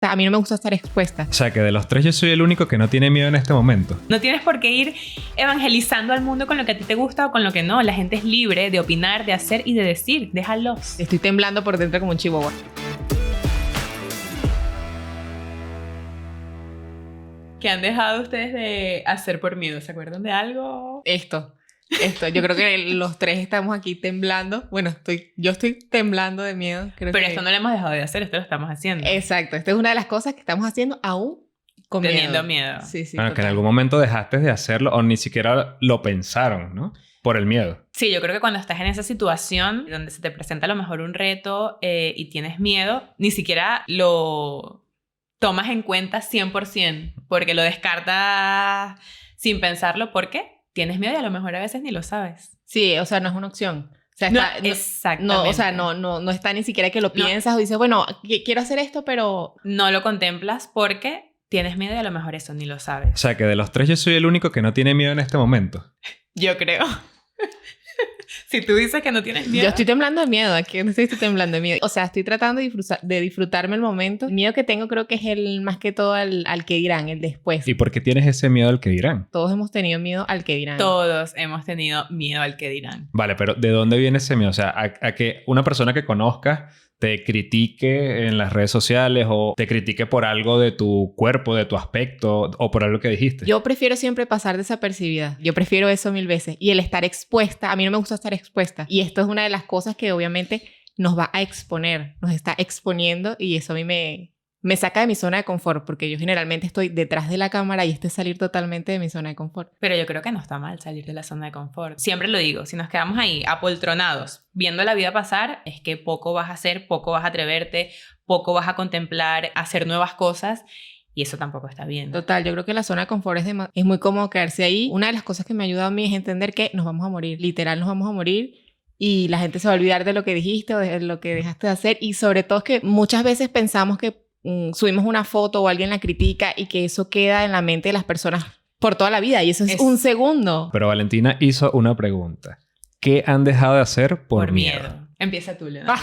A mí no me gusta estar expuesta. O sea, que de los tres yo soy el único que no tiene miedo en este momento. No tienes por qué ir evangelizando al mundo con lo que a ti te gusta o con lo que no. La gente es libre de opinar, de hacer y de decir. Déjalos. Estoy temblando por dentro como un chihuahua. ¿Qué han dejado ustedes de hacer por miedo? ¿Se acuerdan de algo? Esto. Yo creo que los tres estamos aquí temblando. Bueno, yo estoy temblando de miedo. Pero esto no lo hemos dejado de hacer, esto lo estamos haciendo. Exacto. Esta es una de las cosas que estamos haciendo aún con Teniendo miedo. Sí, Bueno, total. que en algún momento dejaste de hacerlo o ni siquiera lo pensaron, ¿no? Por el miedo. Sí, yo creo que cuando estás en esa situación donde se te presenta a lo mejor un reto y tienes miedo, ni siquiera lo tomas en cuenta 100%, porque lo descartas sin pensarlo. ¿Por qué? Tienes miedo y a lo mejor a veces ni lo sabes. Sí, o sea, no es una opción. O sea, Exactamente. No, o sea, no está ni siquiera que lo piensas o dices, bueno, quiero hacer esto, pero... No lo contemplas porque tienes miedo y a lo mejor eso ni lo sabes. O sea, que de los tres yo soy el único que no tiene miedo en este momento. Yo creo. Si tú dices que no tienes miedo. Yo estoy temblando de miedo, aquí no estoy ttemblando de miedo. O sea, estoy tratando de disfrutarme el momento. El miedo que tengo creo que es el más que todo al que dirán, el después. ¿Y por qué tienes ese miedo al que dirán? Todos hemos tenido miedo al que dirán. Todos hemos tenido miedo al que dirán. Vale, pero ¿de dónde viene ese miedo? O sea, a que una persona que conozcas te critique en las redes sociales o te critique por algo de tu cuerpo, de tu aspecto o por algo que dijiste. Yo prefiero siempre pasar desapercibida. Yo prefiero eso 1000 veces. Y el estar expuesta, a mí no me gusta estar expuesta. Y esto es una de las cosas que obviamente nos va a exponer, nos está exponiendo y eso a mí me saca de mi zona de confort porque yo generalmente estoy detrás de la cámara y esto es salir totalmente de mi zona de confort. Pero yo creo que no está mal salir de la zona de confort. Siempre lo digo, si nos quedamos ahí apoltronados, viendo la vida pasar, es que poco vas a hacer, poco vas a atreverte, poco vas a contemplar, hacer nuevas cosas y eso tampoco está bien. Total, yo creo que la zona de confort es muy cómodo quedarse ahí. Una de las cosas que me ayuda a mí es entender que nos vamos a morir, literal nos vamos a morir. Y la gente se va a olvidar de lo que dijiste o de lo que dejaste de hacer. Y sobre todo es que muchas veces pensamos que subimos una foto o alguien la critica y que eso queda en la mente de las personas por toda la vida. Y eso es un segundo. Pero Valentina hizo una pregunta. ¿Qué han dejado de hacer por miedo? Empieza tú, Leonardo.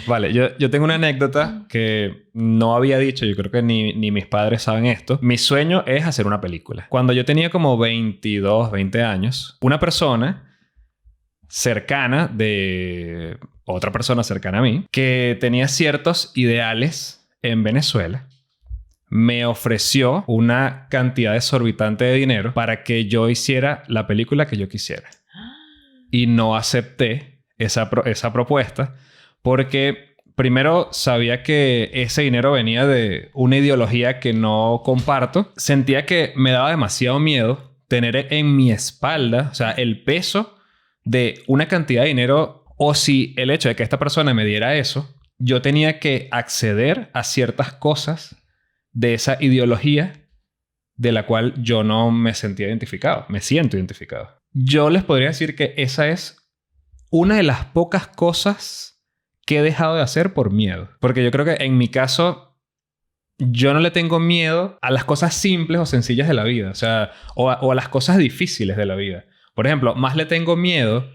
Vale, yo tengo una anécdota que no había dicho. Yo creo que ni mis padres saben esto. Mi sueño es hacer una película. Cuando yo tenía como 22, 20 años, una persona cercana de otra persona cercana a mí, que tenía ciertos ideales en Venezuela, me ofreció una cantidad exorbitante de dinero para que yo hiciera la película que yo quisiera. Y no acepté esa propuesta porque primero sabía que ese dinero venía de una ideología que no comparto. Sentía que me daba demasiado miedo tener en mi espalda, o sea, el peso de una cantidad de dinero, o si el hecho de que esta persona me diera eso, yo tenía que acceder a ciertas cosas de esa ideología de la cual yo no me sentía identificado. Me siento identificado. Yo les podría decir que esa es una de las pocas cosas que he dejado de hacer por miedo. Porque yo creo que en mi caso, yo no le tengo miedo a las cosas simples o sencillas de la vida. O sea, o a las cosas difíciles de la vida. Por ejemplo, más le tengo miedo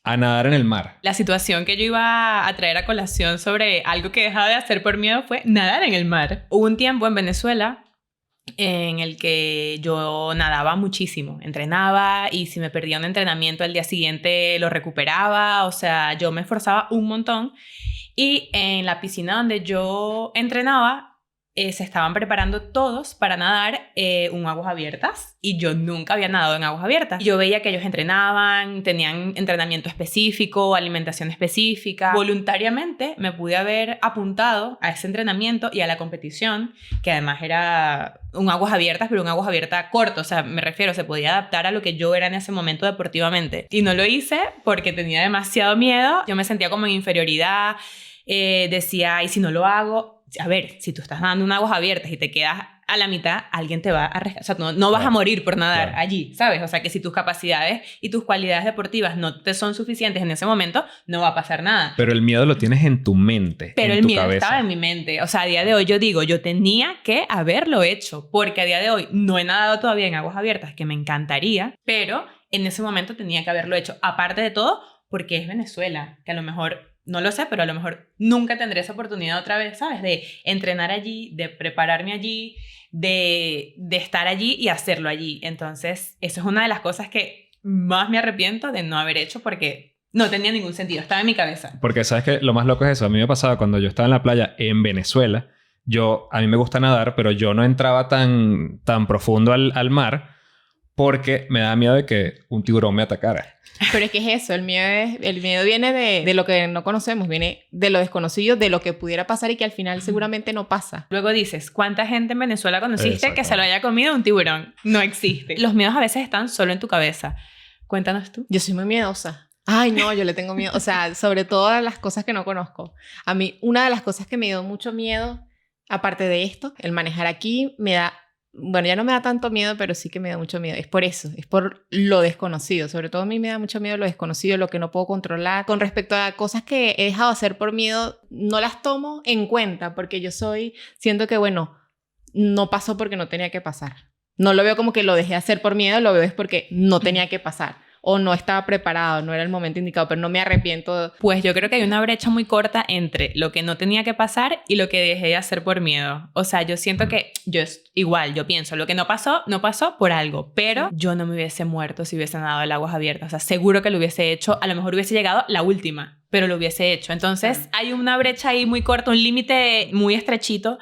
a nadar en el mar. La situación que yo iba a traer a colación sobre algo que he dejado de hacer por miedo fue nadar en el mar. Hubo un tiempo en Venezuela en el que yo nadaba muchísimo. Entrenaba y si me perdía un entrenamiento al día siguiente lo recuperaba. O sea, yo me esforzaba un montón. Y en la piscina donde yo entrenaba, se estaban preparando todos para nadar en aguas abiertas y yo nunca había nadado en aguas abiertas. Yo veía que ellos entrenaban, tenían entrenamiento específico, alimentación específica. Voluntariamente me pude haber apuntado a ese entrenamiento y a la competición, que además era un aguas abiertas, pero un aguas abiertas corto. O sea, me refiero, se podía adaptar a lo que yo era en ese momento deportivamente. Y no lo hice porque tenía demasiado miedo. Yo me sentía como en inferioridad. Decía, ¿y si no lo hago? A ver, si tú estás nadando en aguas abiertas y te quedas a la mitad, alguien te va a rescatar. O sea, no vas a morir por nadar allí, ¿sabes? O sea, que si tus capacidades y tus cualidades deportivas no te son suficientes en ese momento, no va a pasar nada. Pero el miedo lo tienes en tu mente, pero en el tu miedo cabeza. estaba en mi mente. O sea, a día de hoy yo digo, yo tenía que haberlo hecho, porque a día de hoy no he nadado todavía en aguas abiertas, que me encantaría, pero en ese momento tenía que haberlo hecho. Aparte de todo, porque es Venezuela, que a lo mejor no lo sé, pero a lo mejor nunca tendré esa oportunidad otra vez, ¿sabes? De entrenar allí, de prepararme allí, de estar allí y hacerlo allí. Entonces, eso es una de las cosas que más me arrepiento de no haber hecho porque no tenía ningún sentido, estaba en mi cabeza. Porque sabes que lo más loco es eso. A mí me pasaba cuando yo estaba en la playa en Venezuela. A mí me gusta nadar, pero yo no entraba tan profundo al mar porque me daba miedo de que un tiburón me atacara. Pero es que es eso, el miedo viene de lo que no conocemos, viene de lo desconocido, de lo que pudiera pasar y que al final seguramente no pasa. Luego dices, ¿cuánta gente en Venezuela conociste que se lo haya comido un tiburón? No existe. Los miedos a veces están solo en tu cabeza. Cuéntanos tú. Yo soy muy miedosa. Ay, no, yo le tengo miedo. O sea, sobre todo a las cosas que no conozco. A mí, una de las cosas que me dio mucho miedo, aparte de esto, el manejar aquí, me da... Bueno, ya no me da tanto miedo, pero sí que me da mucho miedo. Es por eso, es por lo desconocido. Sobre todo a mí me da mucho miedo lo desconocido, lo que no puedo controlar. Con respecto a cosas que he dejado de hacer por miedo, no las tomo en cuenta porque siento que, bueno, no pasó porque no tenía que pasar. No lo veo como que lo dejé de hacer por miedo, lo veo es porque no tenía que pasar. O no estaba preparado, no era el momento indicado, pero no me arrepiento. Pues yo creo que hay una brecha muy corta entre lo que no tenía que pasar y lo que dejé de hacer por miedo. O sea, yo siento que yo pienso, lo que no pasó por algo, pero yo no me hubiese muerto si hubiese nadado en aguas abiertas. O sea, seguro que lo hubiese hecho, a lo mejor hubiese llegado la última, pero lo hubiese hecho. Entonces, hay una brecha ahí muy corta, un límite muy estrechito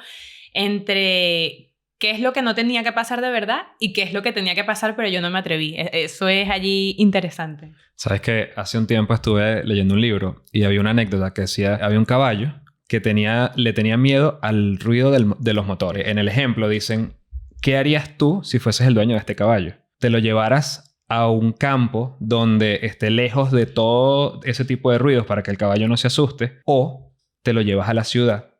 entre... qué es lo que no tenía que pasar de verdad y qué es lo que tenía que pasar pero yo no me atreví. Eso es allí interesante. Sabes que hace un tiempo estuve leyendo un libro y había una anécdota que decía, había un caballo que le tenía miedo al ruido de los motores. En el ejemplo dicen, ¿qué harías tú si fueses el dueño de este caballo? ¿Te lo llevaras a un campo donde esté lejos de todo ese tipo de ruidos para que el caballo no se asuste? ¿O te lo llevas a la ciudad?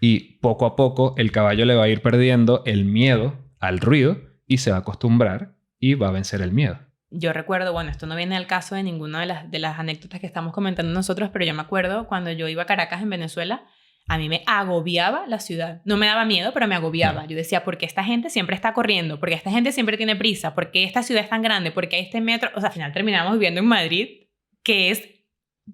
Y poco a poco el caballo le va a ir perdiendo el miedo al ruido y se va a acostumbrar y va a vencer el miedo. Yo recuerdo, bueno, esto no viene al caso de ninguna de las anécdotas que estamos comentando nosotros, pero yo me acuerdo cuando yo iba a Caracas en Venezuela, a mí me agobiaba la ciudad. No me daba miedo, pero me agobiaba. Yo decía, ¿por qué esta gente siempre está corriendo? ¿Por qué esta gente siempre tiene prisa? ¿Por qué esta ciudad es tan grande? ¿Por qué este metro? O sea, al final terminamos viviendo en Madrid, que es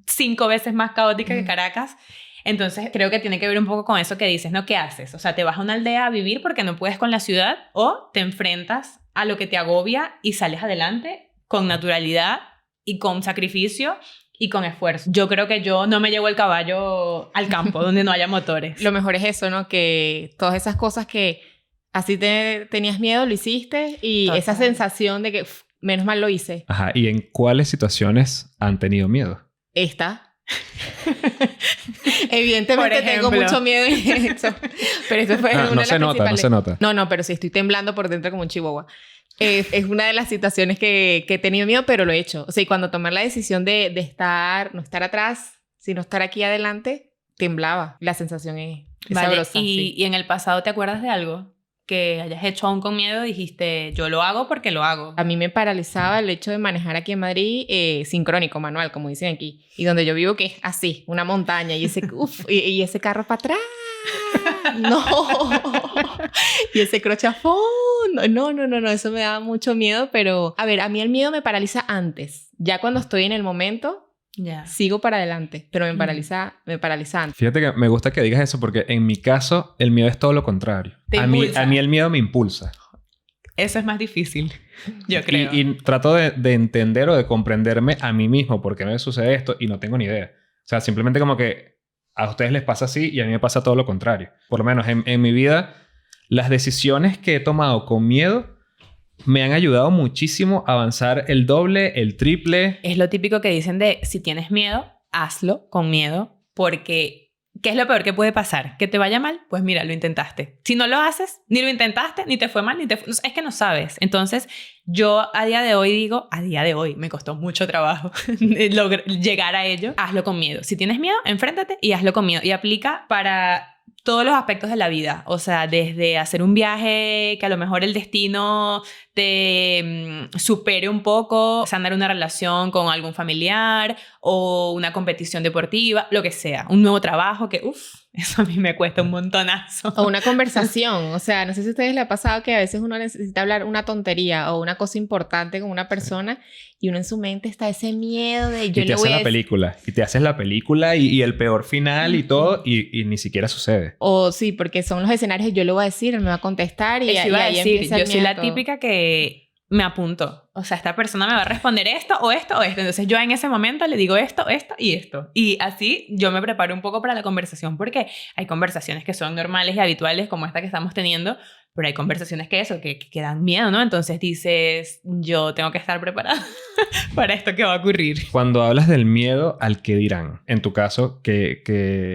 5 veces más caótica que Caracas. Entonces, creo que tiene que ver un poco con eso que dices, ¿no? ¿Qué haces? O sea, ¿te vas a una aldea a vivir porque no puedes con la ciudad? ¿O te enfrentas a lo que te agobia y sales adelante con naturalidad y con sacrificio y con esfuerzo? Yo creo que yo no me llevo el caballo al campo donde no haya motores. Lo mejor es eso, ¿no? Que todas esas cosas que así tenías miedo, lo hiciste y esa sensación de que menos mal lo hice. Ajá. ¿Y en cuáles situaciones han tenido miedo? Esta. Evidentemente tengo mucho miedo en eso. Pero eso fue una de las principales. No se nota. No, pero sí estoy temblando por dentro como un chihuahua. Es una de las situaciones que he tenido miedo, pero lo he hecho. O sea, y cuando tomé la decisión de no estar atrás, sino estar aquí adelante, temblaba. La sensación es sabrosa. ¿Y en el pasado te acuerdas de algo que hayas hecho aún con miedo? Dijiste, yo lo hago porque lo hago. A mí me paralizaba el hecho de manejar aquí en Madrid sincrónico, manual, como dicen aquí. Y donde yo vivo, que es así, una montaña. Y ese carro para atrás. No. Y ese crochafón. No. Eso me daba mucho miedo. Pero, a ver, a mí el miedo me paraliza antes. Ya cuando estoy en el momento... sigo para adelante, pero me paraliza antes. Fíjate que me gusta que digas eso porque en mi caso el miedo es todo lo contrario. A mí el miedo me impulsa. Eso es más difícil, yo creo. Y trato de entender o de comprenderme a mí mismo por qué me sucede esto y no tengo ni idea. O sea, simplemente como que a ustedes les pasa así y a mí me pasa todo lo contrario. Por lo menos en mi vida, las decisiones que he tomado con miedo me han ayudado muchísimo a avanzar el doble, el triple. Es lo típico que dicen de, si tienes miedo, hazlo con miedo, porque ¿qué es lo peor que puede pasar? ¿Que te vaya mal? Pues mira, lo intentaste. Si no lo haces, ni lo intentaste, ni te fue mal, es que no sabes. Entonces, yo a día de hoy, me costó mucho trabajo llegar a ello. Hazlo con miedo. Si tienes miedo, enfréntate y hazlo con miedo. Y aplica para todos los aspectos de la vida. O sea, desde hacer un viaje que a lo mejor el destino te supere un poco, sanar una relación con algún familiar o una competición deportiva, lo que sea, un nuevo trabajo que, eso a mí me cuesta un montonazo. O una conversación, o sea, no sé si a ustedes les ha pasado que a veces uno necesita hablar una tontería o una cosa importante con una persona y uno en su mente está ese miedo de yo y te haces la película, y te haces la película y el peor final y todo, y ni siquiera sucede. O sí, porque son los escenarios, yo le voy a decir, él me va a contestar y Eso iba a ahí decir, empieza el yo soy la miedo. típica que me apunto. O sea, esta persona me va a responder esto o esto o esto. Entonces yo en ese momento le digo esto, esto y esto. Y así yo me preparo un poco para la conversación porque hay conversaciones que son normales y habituales como esta que estamos teniendo, pero hay conversaciones que dan miedo, ¿no? Entonces dices, yo tengo que estar preparada para esto que va a ocurrir. Cuando hablas del miedo al que dirán, en tu caso, que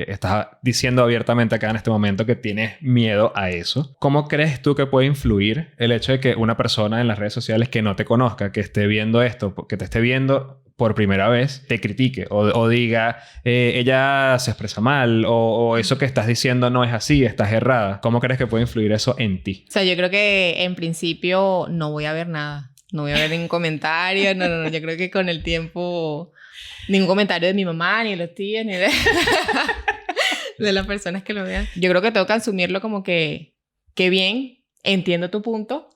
estás diciendo abiertamente acá en este momento que tienes miedo a eso, ¿cómo crees tú que puede influir el hecho de que una persona en las redes sociales que no te conozca, que esté viendo esto, que te esté viendo por primera vez, te critique o diga, ella se expresa mal o eso que estás diciendo no es así, estás errada? ¿Cómo crees que puede influir eso en ti? O sea, yo creo que en principio no voy a ver nada. No voy a ver ningún comentario. No. Yo creo que con el tiempo ningún comentario de mi mamá, ni de los tíos, ni de las personas que lo vean. Yo creo que tengo que asumirlo como que bien, entiendo tu punto,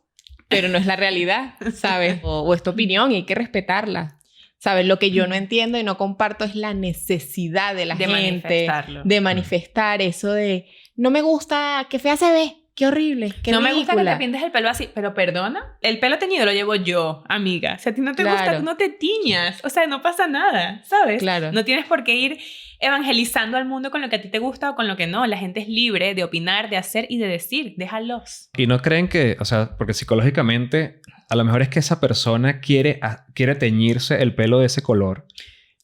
pero no es la realidad, ¿sabes? O es tu opinión y hay que respetarla. ¿Sabes? Lo que yo no entiendo y no comparto es la necesidad de la gente de manifestar eso de no me gusta, qué fea se ve, qué horrible, qué no ridícula. me gusta que te pintes el pelo así, pero perdona, el pelo teñido lo llevo yo, amiga. Si a ti no te gusta, no te tiñas. O sea, no pasa nada, ¿sabes? Claro. No tienes por qué ir evangelizando al mundo con lo que a ti te gusta o con lo que no. La gente es libre de opinar, de hacer y de decir. Déjalos. Y no creen que, o sea, porque psicológicamente a lo mejor es que esa persona quiere teñirse el pelo de ese color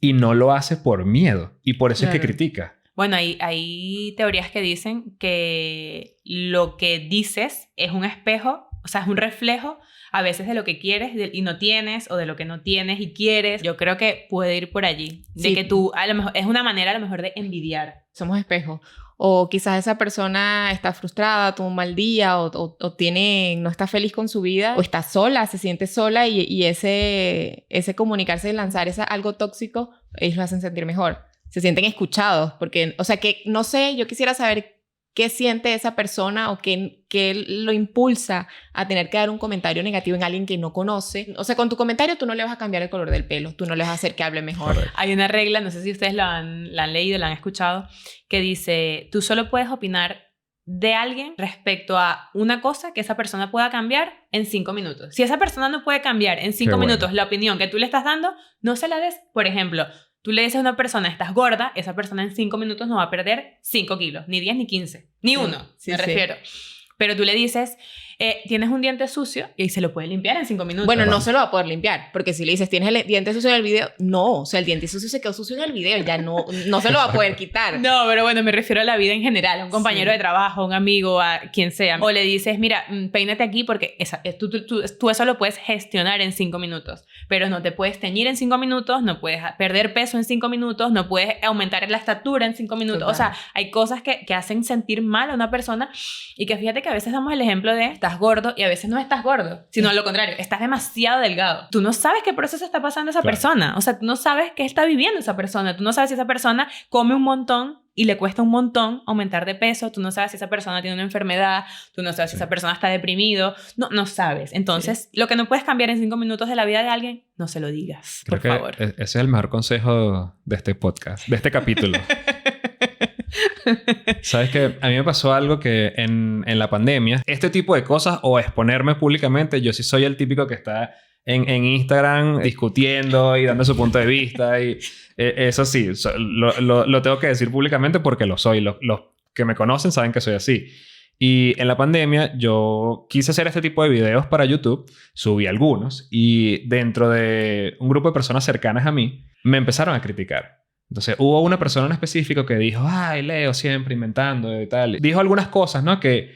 y no lo hace por miedo. Y por eso es que critica. Bueno, hay teorías que dicen que lo que dices es un espejo, o sea, es un reflejo a veces de lo que quieres y no tienes, o de lo que no tienes y quieres. Yo creo que puede ir por allí. De que tú, a lo mejor, es una manera a lo mejor de envidiar. Somos espejos. O quizás esa persona está frustrada, tuvo un mal día, o no está feliz con su vida, o está sola, se siente sola, y ese comunicarse y lanzar algo tóxico, ellos lo hacen sentir mejor. Se sienten escuchados, porque, o sea, que no sé, yo quisiera saber qué siente esa persona o qué lo impulsa a tener que dar un comentario negativo en alguien que no conoce. O sea, con tu comentario tú no le vas a cambiar el color del pelo, tú no le vas a hacer que hable mejor. Correcto. Hay una regla, no sé si ustedes la han leído, la han escuchado, que dice, tú solo puedes opinar de alguien respecto a una cosa que esa persona pueda cambiar en 5 minutos. Si esa persona no puede cambiar en 5 minutos la opinión que tú le estás dando, no se la des. Por ejemplo, tú le dices a una persona, estás gorda, esa persona en 5 minutos no va a perder 5 kilos, ni 10 ni 15, ni uno, me refiero. Pero tú le dices, tienes un diente sucio y se lo puede limpiar en 5 minutos. Bueno, no se lo va a poder limpiar, porque si le dices, tienes el diente sucio en el video, no, o sea, el diente sucio se quedó sucio en el video, ya no se lo va a poder quitar. No, pero bueno, me refiero a la vida en general, a un compañero de trabajo, a un amigo, a quien sea. O le dices, mira, peínate aquí porque tú eso lo puedes gestionar en 5 minutos, pero no te puedes teñir en 5 minutos, no puedes perder peso en 5 minutos, no puedes aumentar la estatura en 5 minutos. Total. O sea, hay cosas que hacen sentir mal a una persona y que fíjate que a veces damos el ejemplo de estás gordo y a veces no estás gordo, sino lo contrario, estás demasiado delgado. Tú no sabes qué proceso está pasando esa persona, o sea, tú no sabes qué está viviendo esa persona, tú no sabes si esa persona come un montón y le cuesta un montón aumentar de peso, tú no sabes si esa persona tiene una enfermedad, tú no sabes si esa persona está deprimido, no sabes. Entonces, lo que no puedes cambiar en 5 minutos de la vida de alguien, no se lo digas, por favor. Ese es el mejor consejo de este podcast, de este capítulo. ¿Sabes qué? A mí me pasó algo que en la pandemia, este tipo de cosas o exponerme públicamente, yo sí soy el típico que está en Instagram discutiendo y dando su punto de vista y eso sí, lo tengo que decir públicamente porque lo soy. Los que me conocen saben que soy así. Y en la pandemia yo quise hacer este tipo de videos para YouTube, subí algunos y dentro de un grupo de personas cercanas a mí me empezaron a criticar. Entonces, hubo una persona en específico que dijo, ay, Leo siempre inventando y tal. Dijo algunas cosas, ¿no? Que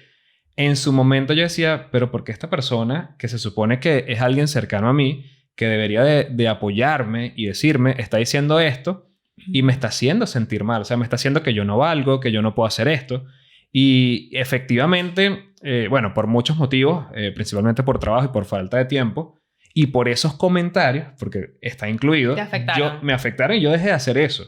en su momento yo decía, pero ¿por qué esta persona, que se supone que es alguien cercano a mí, que debería de apoyarme y decirme, está diciendo esto y me está haciendo sentir mal? O sea, me está haciendo que yo no valgo, que yo no puedo hacer esto. Y efectivamente, bueno, por muchos motivos, principalmente por trabajo y por falta de tiempo, y por esos comentarios, porque está incluido, Te afectaron. me afectaron y yo dejé de hacer eso.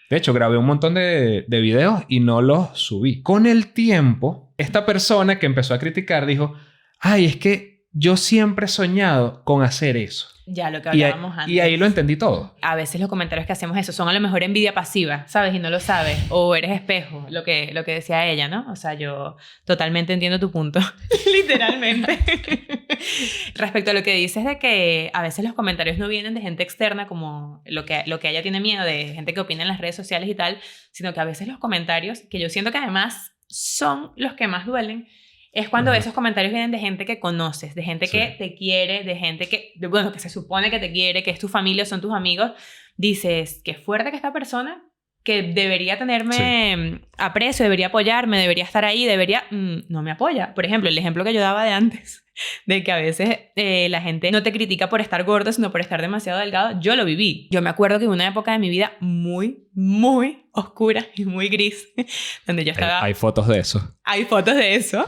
De hecho, grabé un montón de videos y no los subí. Con el tiempo, esta persona que empezó a criticar dijo, ay, es que yo siempre he soñado con hacer eso. Ya, lo que Y hablábamos antes. ahí lo entendí todo. A veces los comentarios que hacemos eso son a lo mejor envidia pasiva, ¿sabes? Y no lo sabes. O eres espejo, lo que decía ella, ¿no? O sea, yo totalmente entiendo tu punto. Literalmente. Respecto a lo que dices de que a veces los comentarios no vienen de gente externa, como lo que ella tiene miedo, de gente que opina en las redes sociales y tal, sino que a veces los comentarios, que yo siento que además son los que más duelen, es cuando esos comentarios vienen de gente que conoces, de gente que te quiere, de gente que, bueno, que se supone que te quiere, que es tu familia, son tus amigos. Dices, qué fuerte que esta persona, que debería tenerme aprecio, debería apoyarme, debería estar ahí, no me apoya. Por ejemplo, el ejemplo que yo daba de antes, de que a veces la gente no te critica por estar gordo, sino por estar demasiado delgado, yo lo viví. Yo me acuerdo que en una época de mi vida muy, muy oscura y muy gris, donde yo estaba... Hay fotos de eso. Hay fotos de eso,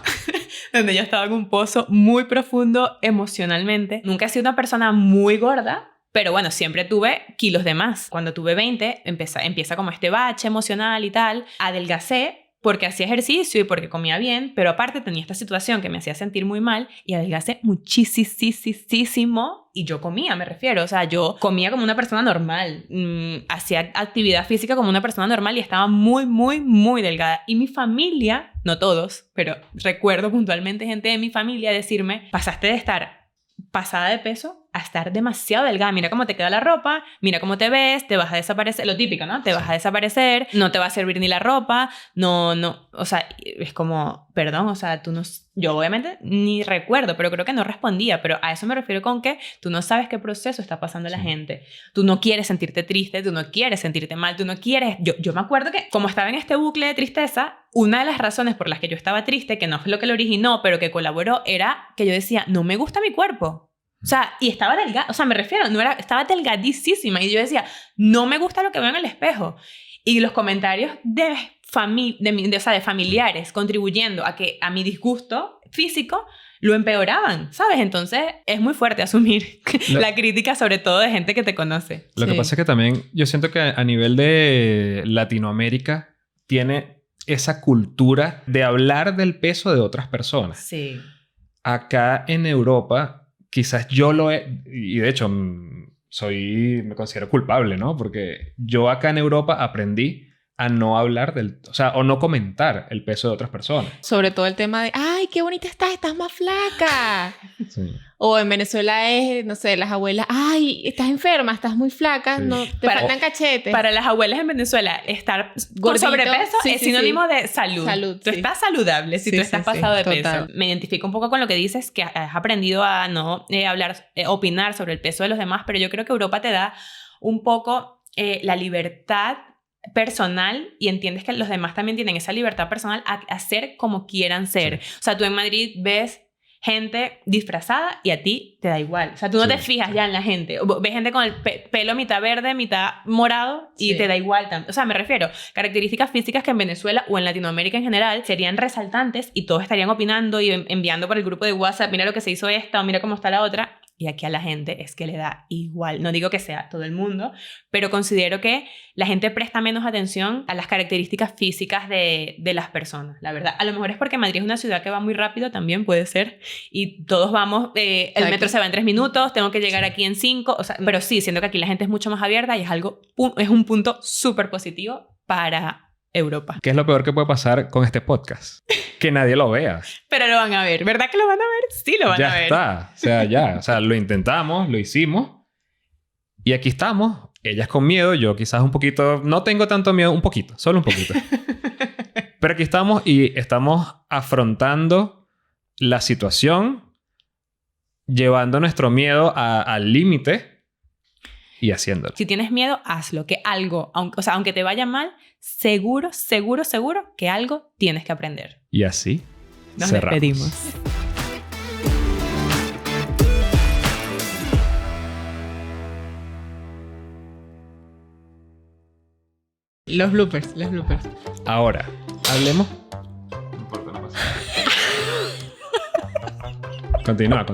donde yo estaba en un pozo muy profundo emocionalmente. Nunca he sido una persona muy gorda, pero bueno, siempre tuve kilos de más. Cuando tuve 20, empieza como este bache emocional y tal. Adelgacé porque hacía ejercicio y porque comía bien, pero aparte tenía esta situación que me hacía sentir muy mal y adelgacé muchísimo. Y yo comía, me refiero. O sea, yo comía como una persona normal. Hacía actividad física como una persona normal y estaba muy, muy, muy delgada. Y mi familia, no todos, pero recuerdo puntualmente gente de mi familia decirme, pasaste de estar pasada de peso a estar demasiado delgada. Mira cómo te queda la ropa, mira cómo te ves, te vas a desaparecer. Lo típico, ¿no? Te vas a desaparecer, no te va a servir ni la ropa, no. O sea, es como, perdón, o sea, tú no... Yo obviamente ni recuerdo, pero creo que no respondía. Pero a eso me refiero con que tú no sabes qué proceso está pasando la gente. Tú no quieres sentirte triste, tú no quieres sentirte mal, tú no quieres... Yo me acuerdo que como estaba en este bucle de tristeza, una de las razones por las que yo estaba triste, que no fue lo que lo originó, pero que colaboró, era que yo decía, no me gusta mi cuerpo. O sea, y estaba delgada, o sea, me refiero, estaba delgadísima y yo decía, no me gusta lo que veo en el espejo. Y los comentarios de familiares contribuyendo a mi disgusto físico lo empeoraban, ¿sabes? Entonces es muy fuerte asumir la crítica, sobre todo de gente que te conoce. Lo que pasa es que también yo siento que a nivel de Latinoamérica tiene esa cultura de hablar del peso de otras personas. Sí. Acá en Europa... Quizás yo lo he... Y de hecho, me considero culpable, ¿no? Porque yo acá en Europa aprendí a no hablar o sea, o no comentar el peso de otras personas. Sobre todo el tema de, ay, qué bonita estás más flaca. Sí. O en Venezuela es, no sé, las abuelas, ay, estás enferma, estás muy flaca, Sí. no, te faltan cachetes. Para las abuelas en Venezuela, estar con Gordito, sobrepeso sí, es sí, sinónimo sí. de salud. Tú Sí. estás saludable si Sí, tú estás sí, sí, pasado de total. peso. Me identifico un poco con lo que dices, que has aprendido a no opinar sobre el peso de los demás, pero yo creo que Europa te da un poco la libertad personal y entiendes que los demás también tienen esa libertad personal a hacer como quieran ser. Sí. O sea, tú en Madrid ves gente disfrazada y a ti te da igual. O sea, tú no te fijas ya en la gente. Ves gente con el pelo mitad verde, mitad morado y te da igual. O sea, me refiero, características físicas que en Venezuela o en Latinoamérica en general serían resaltantes y todos estarían opinando y enviando por el grupo de WhatsApp, mira lo que se hizo esta o mira cómo está la otra. Y aquí a la gente es que le da igual. No digo que sea todo el mundo, pero considero que la gente presta menos atención a las características físicas de las personas, la verdad. A lo mejor es porque Madrid es una ciudad que va muy rápido, también puede ser. Y todos vamos, el metro se va en 3 minutos, tengo que llegar aquí en 5. O sea, pero sí, siento que aquí la gente es mucho más abierta y es un punto súper positivo para Europa. ¿Qué es lo peor que puede pasar con este podcast? Que nadie lo vea. Pero lo van a ver, ¿verdad que lo van a ver? Sí, lo van a ver. Ya está. O sea, ya. O sea, lo intentamos, lo hicimos. Y aquí estamos. Ellas con miedo, yo quizás un poquito... No tengo tanto miedo, un poquito. Solo un poquito. Pero aquí estamos y estamos afrontando la situación, llevando nuestro miedo al límite y haciéndolo. Si tienes miedo, hazlo. Que algo, aunque te vaya mal, seguro que algo tienes que aprender. Y así Nos cerramos. despedimos. Los bloopers. Ahora, hablemos... No importa, no pasa nada. Continúa.